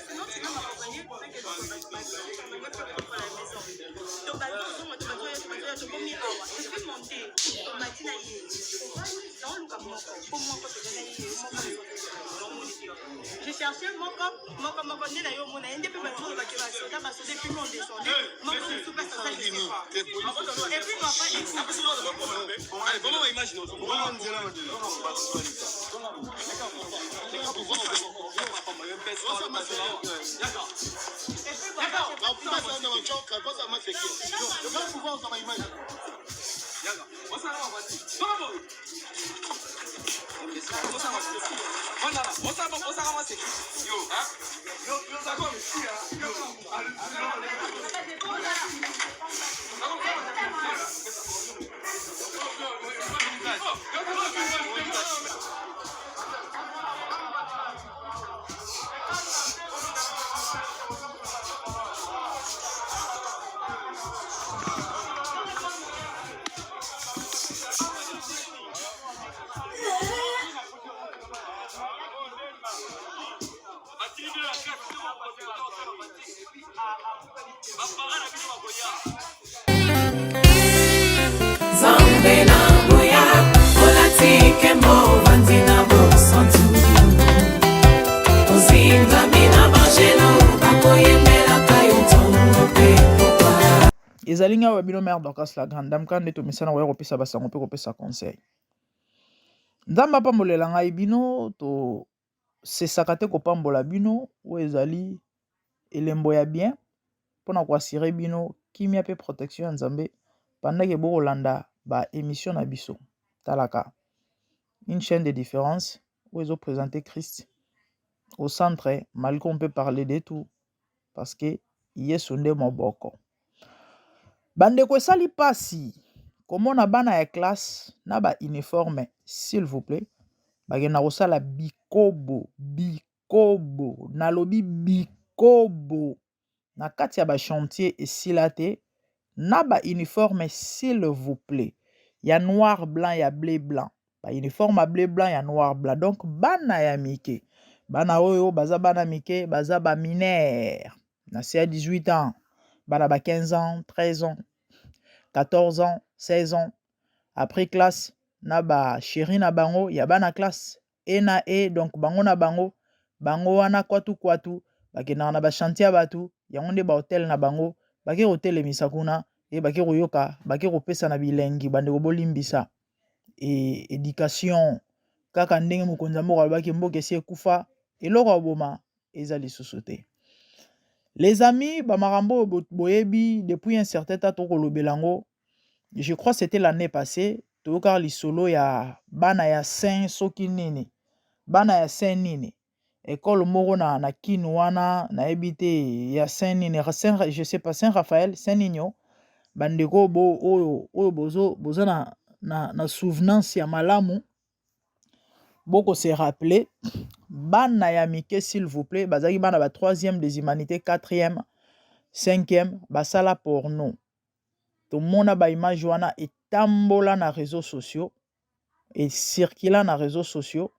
sinon tu vas m'accompagner pour faire quelque chose. Donc, bah, tu peux m'y avoir. Je peux monter. Donc, bah, tu n'as pas de moi, pour moi, j'ai cherché mon corps, mon connaît d'ailleurs, mon aïe, depuis ma jour, il va que ça va sauter, puis on descend. Mon corps, je suis pas ça, je sais pas. Et puis, ma femme, comment imagine ezalinga wa bino mère Dorcas la grande dame kande to misana wa kopesa basango pe kopesa conseil nzamba pambolela ngai bino to sesaka te kopambola bino o ezali elembo ya bien pona ko assurer bino kimia pe protection ya nzambe pendant que bokolanda ba émission na biso talaka une chaîne de différence où ils ont présenté Christ au centre malgré qu'on peut parler de tout parce que yesu nde moboko bandeko esali pasi komona bana ya classe na ba uniforme s'il vous plaît bagenda kosala bikobo nalobi bikobo na kati ya ba chantier esila te na ba uniforme s'il vous plaît ya noir blanc ya bleu blanc ba uniforme ya bleu blanc ya noir blanc donc bana ya mike bana oyo baza bana mike baza ba mineur na c'est 18 ans bana ba 15 ans 13 ans 14 ans 16 ans après classe na ba chéri na bango ya bana classe e na e donc bango na bango wana kwatu bakendaka na ba chantier batu yango nde ba hotel na bango bake kotelemisa kuna e bake koyoka bake kopesa na bilengi bandeko bolimbisa e éducation kaka ndenge mokonzi moko alobaki mboka esi ekufa eloko ya boma eza lisusu te. Les amis bamakambo boyebi depuis un certain temps tokolobelango je crois c'était l'année passée toyoka lisolo ya bana ya Saint soki nini bana ya Saint nini école moko na kinu wana nayebi te ya Saint nini je sais pas Saint Raphaël Saint Nino bandeko bo oyo boza na souvenance ya malamu boko se rappeler bana ya mike s'il vous plaît bazaki bana ba 3e des humanités 4e 5e basala porno to mona ba image wana etambola na réseaux sociaux et circulant na réseaux sociaux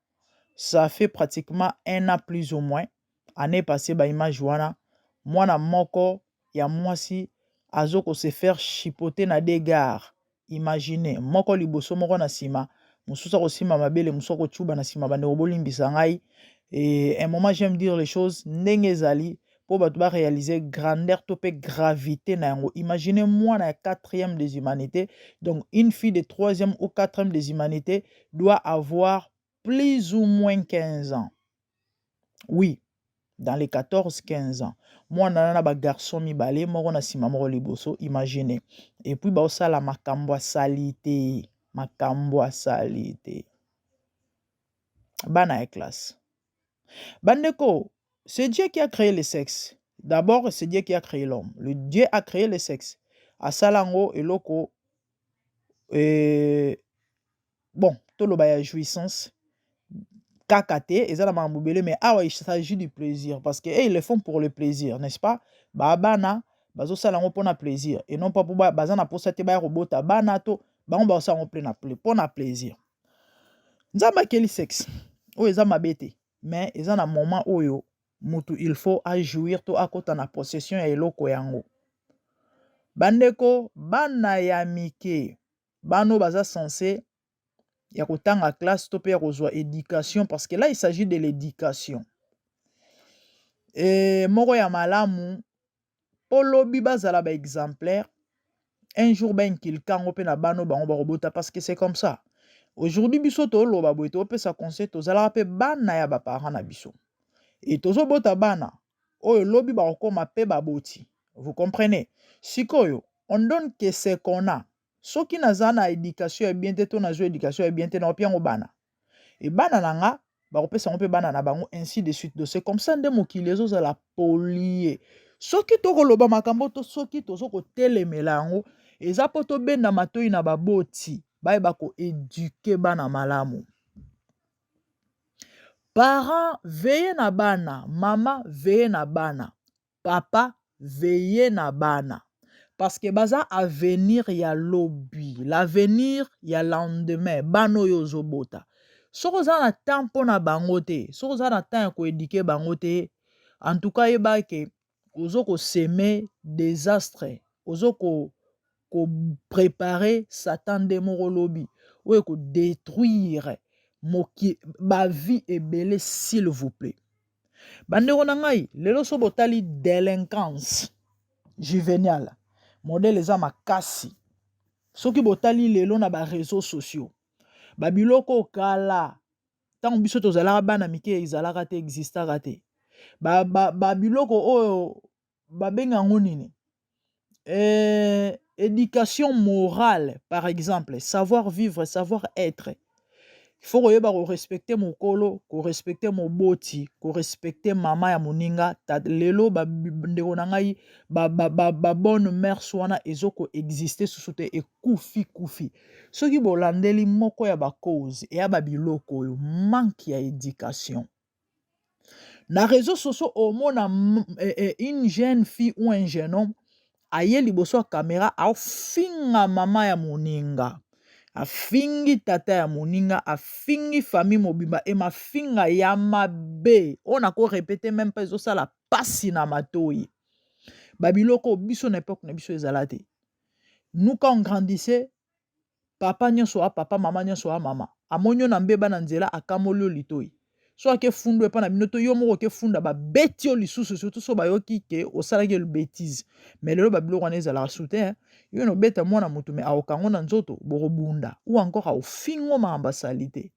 ça fait pratiquement 1 an plus ou moins année passée ba image wana mwana moko ya mwasi azoko se faire chipoter na des gares imaginez moko liboso moko na sima mususa ko sima mabele mususa ko chuba na sima bande obolimbisa ngai et un moment j'aime dire les choses ndenge ezali pour batu ba réaliser grandeur to pe gravité na yango. Imaginez moi na 4e des humanités donc une fille de 3e ou 4e des humanités doit avoir plus ou moins 15 ans. Oui, dans les 14-15 ans. Moi na ba garçon mibale moko na sima moko liboso imaginez. Et puis ba osala makambo ya salité. Bana ya classe. Bandeko, c'est Dieu qui a créé le sexe. D'abord, c'est Dieu qui a créé l'homme. Le Dieu a créé le sexe. Asalango eloko bon, tout le bail jouissance kakate ezala mambubele mais il s'agit du plaisir parce que ils le font pour le plaisir, n'est-ce pas? Bana bazo salango pour na plaisir et non pas pour bazana pour te ba robota bana to bango ba salango pour na plaisir. Nzamba keli sexe. O eza mabete mais eza na moment oyo mutu il faut ajouir to akota na possession ya eloko yango. Bandeko bana ya mike bano baza censé ya kotanga classe to pe ya kozwa éducation parce que là il s'agit de l'éducation. Et moko ya malamu polobi bazala ba exemplaire un jour ben kilkango pe na bano bango bakobota parce que c'est comme ça. Aujourd'hui biso to loba boye to pe sa conseil to zala pe bana ya ba parents na biso. Et tozo bota bana oyo lobi bakokoma pe baboti. Vous comprenez? Sikoyo on donne que ce qu'on a. Soki naza na éducation ya bien te to nazo éducation ya bien te na opiango bana. Et bana nanga bakopesa ngo pe bana na bango ainsi de suite. Donc c'est comme ça nde mokili ezozala polie. Soki tokoloba makambo to soki tozo kotelemela yango eza po tobenda matoi na baboti bayeba koéduke bana malamu. Parents veillez na bana, maman veillez na bana, papa veillez na bana. Parce que baza avenir ya lobby, l'avenir ya lendemain, bano yo zobota. Soko za na temps po na bango te, soko za na temps ya koéduke bango te, en tout cas yeba ke ozo ko semer désastre, ozo ko préparer Satan de moko lobby, ou ko détruire ba vie ebele s'il vous plaît. Bandeko na ngai, lelo so botali délinquance juvénile. Modèle eza makasi. Soki botali lelo na ba réseaux sociaux. Ba biloko kala. Tant biso tozalaka bana mike ezalaka te existaka te. Ba biloko oyo ba benga nini. Éducation morale par exemple, savoir vivre, savoir être. Il faut respecter mon kolo, respecter mon boti, respecter maman ya moninga, lelo ba ndeko na ngai ba bonne mère swana ezoko exister susute e kufi. Soki bolandeli moko ya ba cause et ya ba biloko yo manque ya éducation. Na réseaux sociaux au mona une jeune fille ou un jeune homme aye liboso caméra a finga mama ya moninga. Afingi tata ya moninga, afingi famille mobimba, et ma finga ya mabe. On a ko répété même pas ça la pasi na matoi. Babiloko biso na époque na biso ezalate. Nous quand on grandissait, papa nyonso a papa, maman nyonso a maman. Amonyo na mbeba na nzela akamolio litoi. So ake fundu epa na binoto yo moko ke funda ba betio lisusu surtout so ba yoki ke osalaki le bêtise. Mais lelo babiloko wana ezala soutien. Yo no beta mwana mutu me aokango na nzoto borobunda ou encore aofingo maamba salite.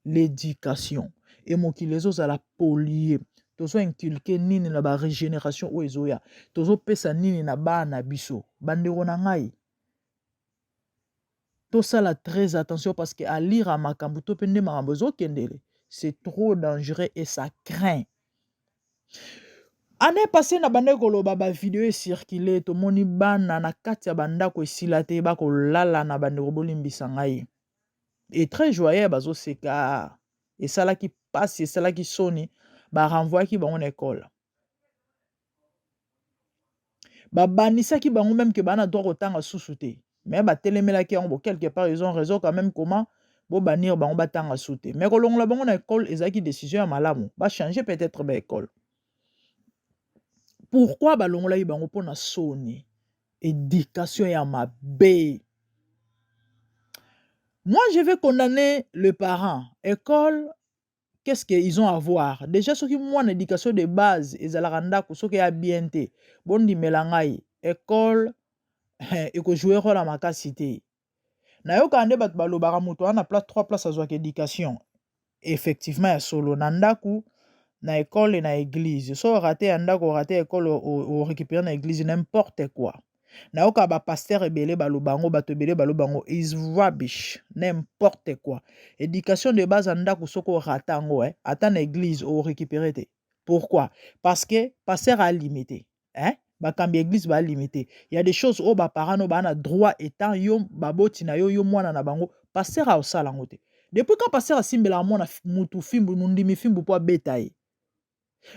L'éducation et mokili ezozala polie. Tozo inculquer nini na ba régénération o ezoya. Tozo pesa nini na bana biso. Bandeko na ngai. To sala très attention parce que à lire à makambo to pende makambo ezokendele. C'est trop dangereux et ça craint. Année passée na bande koloba ba vidéo circulé to moni bana na kati ya bandako esila te ba kolala na bande kobolimbisa ngai. Et très joyeux bazo seka et sala ki passe et sala ki soni ba renvoie ki bango na école. Ba banisa ki bango même que bana droit kotanga susu te. Mais ba telemela ki yango quelque part ils ont raison quand même comment bo banir bango batanga souté. Mais kolongola bango na école ezaki décision ya malamu. Ba changer peut-être ba école. Pourquoi ba longola bango pona soni? Éducation ya mabe. Moi je vais condamner le parent. École, qu'est-ce qu'ils ont à voir? Déjà ceux qui ont une éducation de base, ezalaka ndako soki ya bien te. Bondi melangai. École et ko jouer rôle à makasi te. Na yo kande bat balobaka moto wana place 3 places azwa éducation. Effectivement ya solo na ndaku na école et na église. So raté ya ndako raté école o récupérer na église n'importe quoi. Na yo ka ba pasteur ebele balobango bato ebele balobango is rubbish n'importe quoi. Éducation de base en ndako soko ratango ata na église o récupérer te. Pourquoi? Parce que pasteur a limité. Bakambi église ba limité. Il y a des choses où ba parents no ba na droit étant yo baboti na yo mwana na bango pasteur a osala ngote. Depuis quand pasteur a simbela mwana mutu fimbu mundimi fimbu po betaye.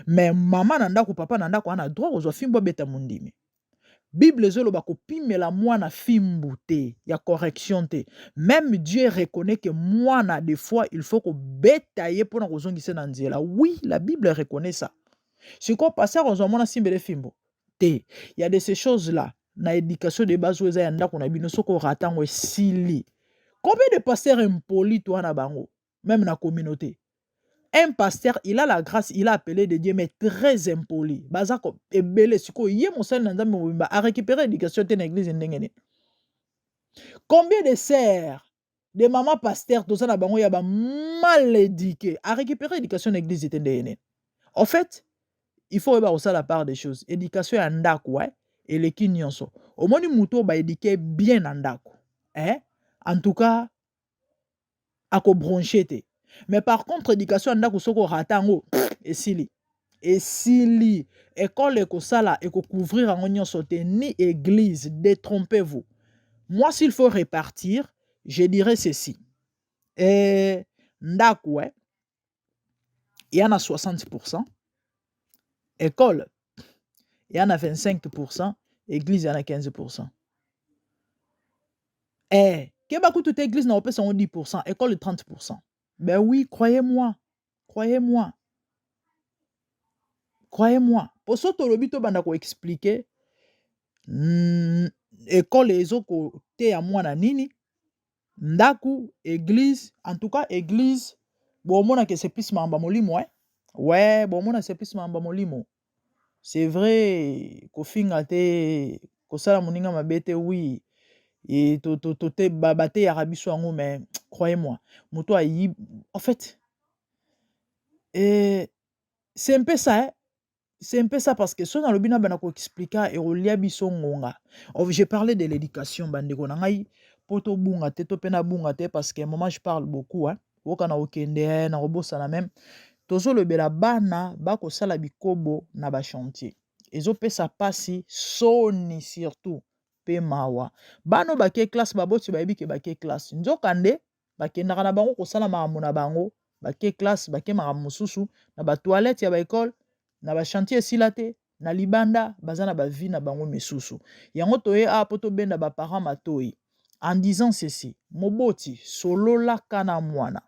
Mais maman na ndako papa na ndako ana droit kozwa fimbu beta mundimi. Bible zolo ba kopimela mwana fimbu te ya correction te. Même Dieu reconnaît que mwana des fois il faut ko betaye pour na kozongisa na nzela. Oui, la Bible reconnaît ça. Si quoi pasteur on zomona simbele fimbo. Te. Il y a de ces choses-là. Na éducation de base où ya ndako na bino soko ratango sili. Combien de pasteurs impolis toi na bango? Même na communauté. Un pasteur, il a la grâce, il a appelé de Dieu, mais très impoli. Bazako, ebele, siko, yé mon sel nandam mobimba, a récupéré l'éducation de l'église ndengene. Combien de sœurs, de mamans pasteurs, tout ça na bango, yaba mal éduqué, a récupéré l'éducation de l'église ndengene. En fait, il faut avoir aussi la part des choses. Éducation est ndako, ouais, et les kinyonso. Au moins, nous mouton ba éduqué bien ndako. Hein? En tout cas, à ko bronchete. Mais par contre, éducation ndako soko ratango, et sili. Et sili. École ekosala et couvrir en oignon sauté ni église, détrompez-vous. Moi, s'il faut répartir, je dirais ceci. Et ndako, ouais, il y en a 60%. École, il y en a 25%. Église, il y en a 15%. Eh, Kebakou toute église n'a pas 10%. École, 30%. Ben oui, croyez-moi. Croyez-moi. Croyez-moi. Pour ça, tu as expliquer. École, les autres, t'es à moi, nini. Ndaku, église. En tout cas, église. Bon, moi, c'est plus mamba molimo, hein. Ouais, bon, moi, c'est plus mamba molimo. C'est vrai, qu'au fin, qu'au sala moninga mabete, oui. Et te babate Arabie Saoudite, mais croyez-moi, moto aïe. En fait, c'est un peu ça, hein. C'est un peu ça parce que ce dans le bina banako expliquer et au liabiso ngonga. J'ai parlé de l'éducation bandeko nangai poto bunga te to pena bunga te parce que moment je parle beaucoup, hein. Wokana okende na robosa na même. Tozo le bela bana bako sala bikobo na ba chantier. Ezo pesa pasi soni surtout pe mawa. Bano bake classe baboti bayebi ke bake classe. Nzokande bakendaka na bango kosala makambo na bango bake classe bake makambo mosusu na ba toilette ya ba école na ba chantier esila te na libanda baza na ba vie na bango misusu. Yango toye a poto benda ba parents matoi. En disant ceci, moboti solola kana mwana.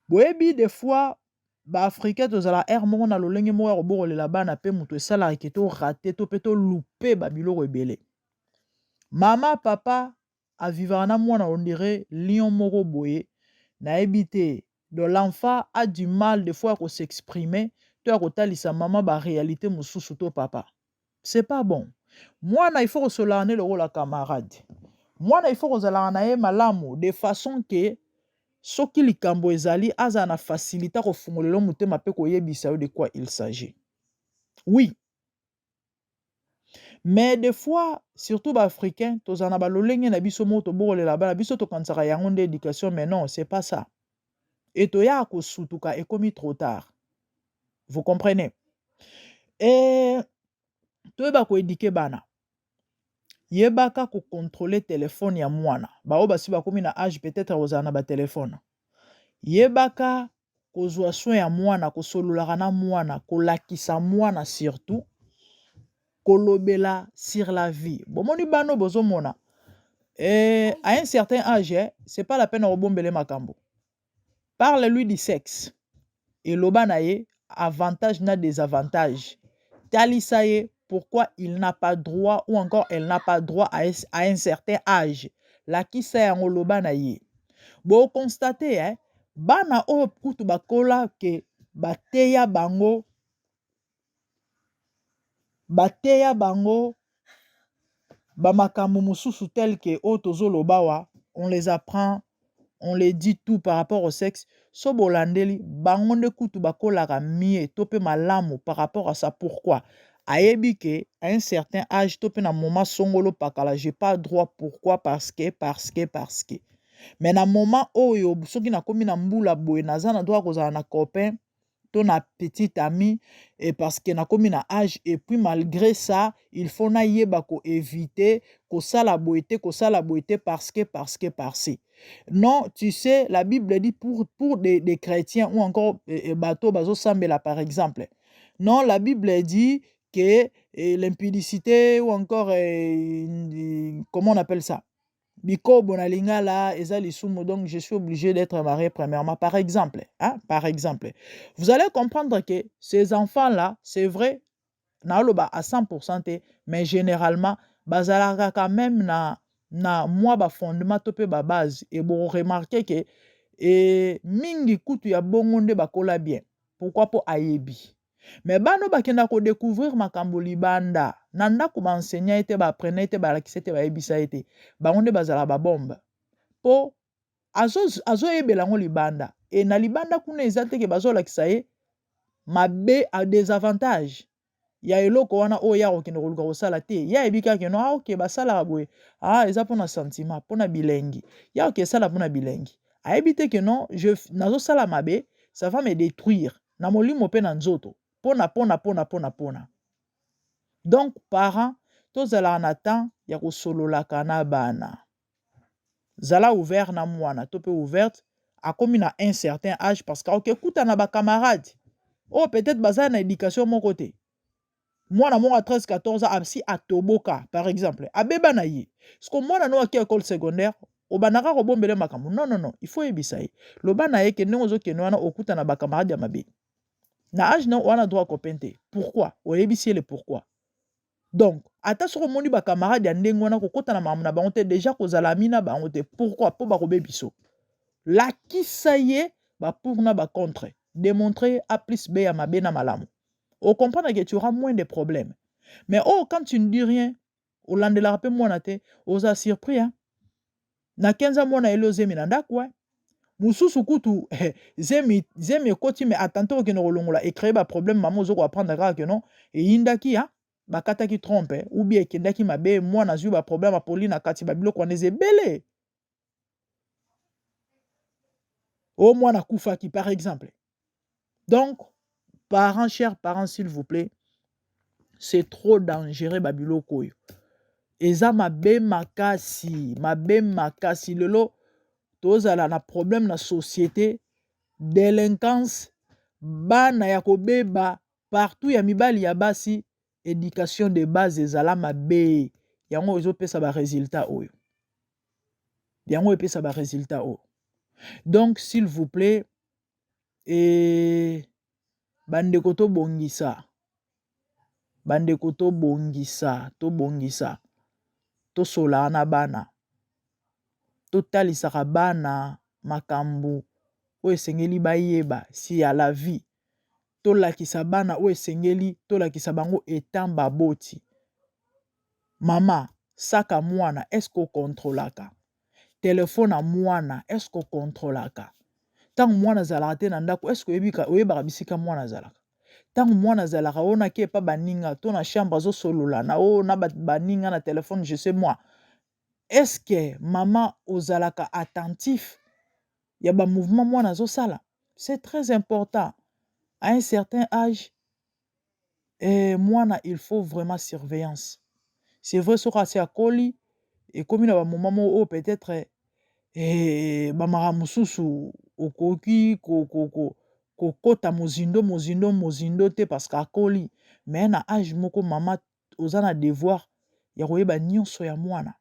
Boyebi des fois ba africain tozala air moko na lolenge moko ya koborolela bana pe mutu esalaka ke to raté to pe to loupé ba biloko ebele. Mama papa avivaka na mwana on dirait lion moko boye na ebité. Donc l'enfant a du mal des fois à s'exprimer. Tu as kotalisa maman ba réalité mususu to papa. C'est pas bon. Moi il faut solane le rôle camarade. Moi il faut kozala malamu de façon que soki likambo ezali aza na facilité ko fungolelo mutema pe ko yebisa de quoi il s'agit. Oui. Mais des fois, surtout les Africains, tous en a lolenge na biso moto borole la bana biso to kansaka yango nde éducation, mais non, c'est pas ça. Et to ya ko sutuka et commis trop tard. Vous comprenez? Et to ba ko éduquer bana. Yebaka ko contrôler téléphone ya mwana. Ba o basi ba komi na âge peut-être ozana ba téléphone. Yebaka ko zwa soin ya mwana ko sololaka na mwana ko lakisa mwana surtout. Kolobela sur la vie. Bon, moni bano bozo mona. À un certain âge, c'est pas la peine de rebombele makambo. Parle-lui du sexe. Et l'obanaye, avantage na désavantage. Talisaye, pourquoi il n'a pas droit ou encore elle n'a pas droit à un certain âge. La qui sait en l'obanaye. Bon, constatez, hein, bana o kutu bakola ke bateya bango. Bateya bango bamakambo mususu tel que otozo lobawa, on les apprend, on les dit tout par rapport au sexe. So bolandeli bango nde kutu bakolaka mie tope malamu par rapport à ça. Pourquoi? Ayebi ke à un certain âge tope na moment songolo pakala j'ai pas droit. Pourquoi? Parce que mais na moment oyo soki na komi na mbula boye naza na droit kozala na copain ton petite amie et parce que na komi na âge et puis malgré ça il faut na yeba ko éviter ko sala boité parce que non, tu sais la Bible dit pour des chrétiens ou encore bateau bazo sambela par exemple. Non, la Bible dit que l'impudicité ou encore comment on appelle ça, bikobo na lingala eza lisumu, donc je suis obligé d'être marié premièrement, par exemple, hein, par exemple. Vous allez comprendre que ces enfants-là, c'est vrai, naoloba à 100%, mais généralement, bazalaka quand même na moi ba fondement topé ba base, et bon remarquer que et mingi kutu ya bongo nde bakola bien. Pourquoi po ayebi? Mais bano bakenda ko découvrir makambo libanda. Nanda ko ba enseignant ete ba apprenant ete ba lakisa ete ba yebisa ete. Bango nde bazala ba bombe. Po azo yebela ngo libanda. Et na libanda kuna ezate ke bazo lakisa ye mabe a des avantages. Ya eloko wana o ya okende koluka kosala te. Ya ebika ke no ok basala boye. Eza pona sentiment, pona bilengi. Ya ok sala pona bilengi. Ayebi que non, nazo sala mabe, ça va me détruire. Na molimo pe na nzoto. Pona. Donc, parents, tozala na temps ya kosololaka na bana. Zala ouvert na mwana, to pe ouverte, akomi na un certain âge, parce que ok, kuta na ba camarade. Oh, peut-être baza na éducation mon côté. Mwana monga 13-14 ans, absi atoboka, par exemple. Abeba na ye. Parce que mwana no aki école secondaire, obanaka ko bombele makambo. Non, il faut ebisa ye. Loba na ye ke ndenge ozokende wana okuta na ba camarade ya mabe. Na âge na wana droit kopente. Pourquoi? Oyebisi le pourquoi. Donc, ata soko moni ba camarade ya ndenge wana kokota na mamu na bango te déjà kozala mina bango te. Pourquoi? Po ba kobe biso. Lakisa ye ba pour na ba contre. Démontrer A plus B ya mabe na malamu. On comprend que tu auras moins de problèmes. Mais oh, quand tu ne dis rien, au land de la rapé moi nate, osa surpris hein. Na 15 ans moi na elo zemi nanda quoi. Mususu kutu zemi koti mais attends que no longola et créer ba problème maman zo ko apprendre que non et indaki hein bakata ki trompe ou bien kendaki mabe moi na zu ba problème a Pauline kati ba biloko neze belé. Au moins na kufa qui par exemple. Donc parents, chers parents s'il vous plaît, c'est trop dangereux babiloko yo. Eza mabe makasi lelo tozala na problème na société, délinquance, bana ya kobeba partout ya mibali ya basi, éducation de base ezala mabe. Yango ezopesa ba résultat oyo. Yango epesa ba résultat oyo. Donc s'il vous plaît, bandeko to bongisa. Bandeko to bongisa. To sola na bana. To talisaka bana makambu. O esengeli bayeba si ya la vie. To lakisa bana o esengeli. To lakisa bango etant baboti. Mama, saka mwana, est-ce qu'on contrôlaka? Téléphone à mwana, est-ce qu'on contrôlaka? Tant mwana zalaka te na ndako, est-ce que oyebaka bisika mwana zalaka? Tant mwana zalaka ona ke pa baninga to na chambre zo solola na na baninga na téléphone je sais moi. Est-ce que maman ozalaka attentif ya ba mouvement mwana zo sala? C'est très important. À un certain âge mwana il faut vraiment surveillance. C'est vrai soka se akoli et comme na ba moment peut-être ba mara mususu okoki kokota mozindo te parce qu'akoli mais na âge moko mama oza na devoir ya koyeba nyonso ya mwana.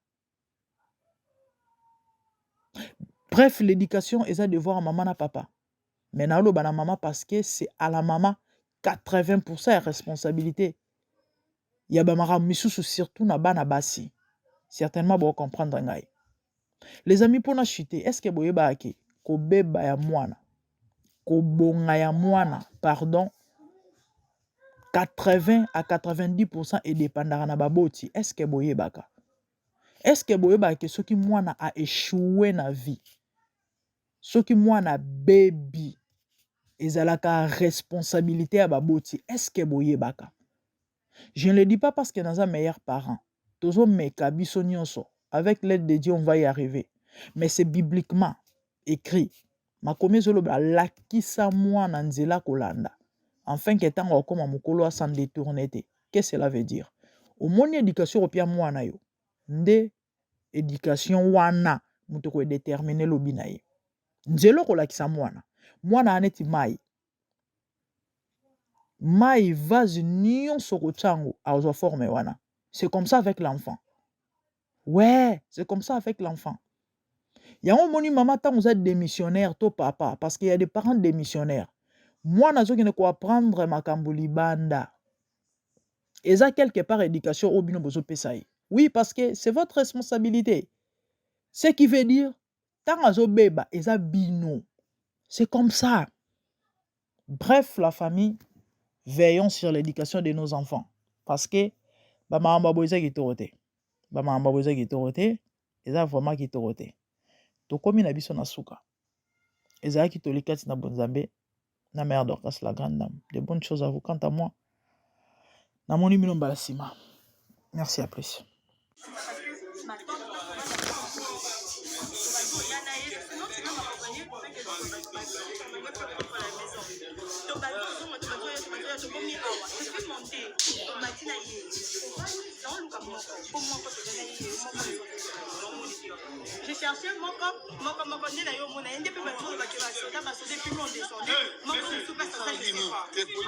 Bref, l'éducation est un devoir à maman et papa. Mais na oloba na maman parce que c'est à la maman 80% de responsabilité. Ya ba mara misusu surtout na bana basi. Certainement vous comprendre ngai. Les amis pour na chuter, est-ce que boyeba ke ko beba ya mwana? Kobonga ya mwana, pardon, 80 à 90% est dépendant na baboti. Est-ce que boyebaka? Est-ce que boyebaka que ce qui mwana a échoué na vie? Ce qui mwana baby ezalaka responsabilité à baboti. Est-ce que boyebaka? Je ne le dis pas parce que nous sommes meilleurs parents. Tozo meka biso nyonso. Avec l'aide de Dieu, on va y arriver. Mais c'est bibliquement écrit. Makomi zoloba lakisa mwana nzela kolanda. Enfin que tango okoma mukolo sans détourner te. Qu'est-ce que cela veut dire? Au moni éducation opia mwana yo. Nde éducation wana muto ko déterminer lobi na ye. Nzelo kolakisa mwana. Mwana aneti mai. Mai vase nyonso ko chango a ozo forme wana. C'est comme ça avec l'enfant. Ouais, c'est comme ça avec l'enfant. Il y a un moment maman tant vous êtes démissionnaire, toi papa, parce qu'il y a des parents démissionnaires. Moi, je ne peux apprendre ma kambuli banda. Et ça, quelque part, éducation au bino bozo pesaï. Oui, parce que c'est votre responsabilité. Ce qui veut dire, tant azo beba, et ça bino. C'est comme ça. Bref, la famille, veillons sur l'éducation de nos enfants. Parce que, bah, maman boza qui torote. Bah, maman boza qui torote. Et ça, vraiment qui torote. To komi na biso na suka. Et ça, qui tolikati na bonzambe. Na mère Dorcas, la grande dame. De bonnes choses à vous. Quant à moi, na moni mino balasima. Merci, à plus. J'ai cherché mon corps, et puis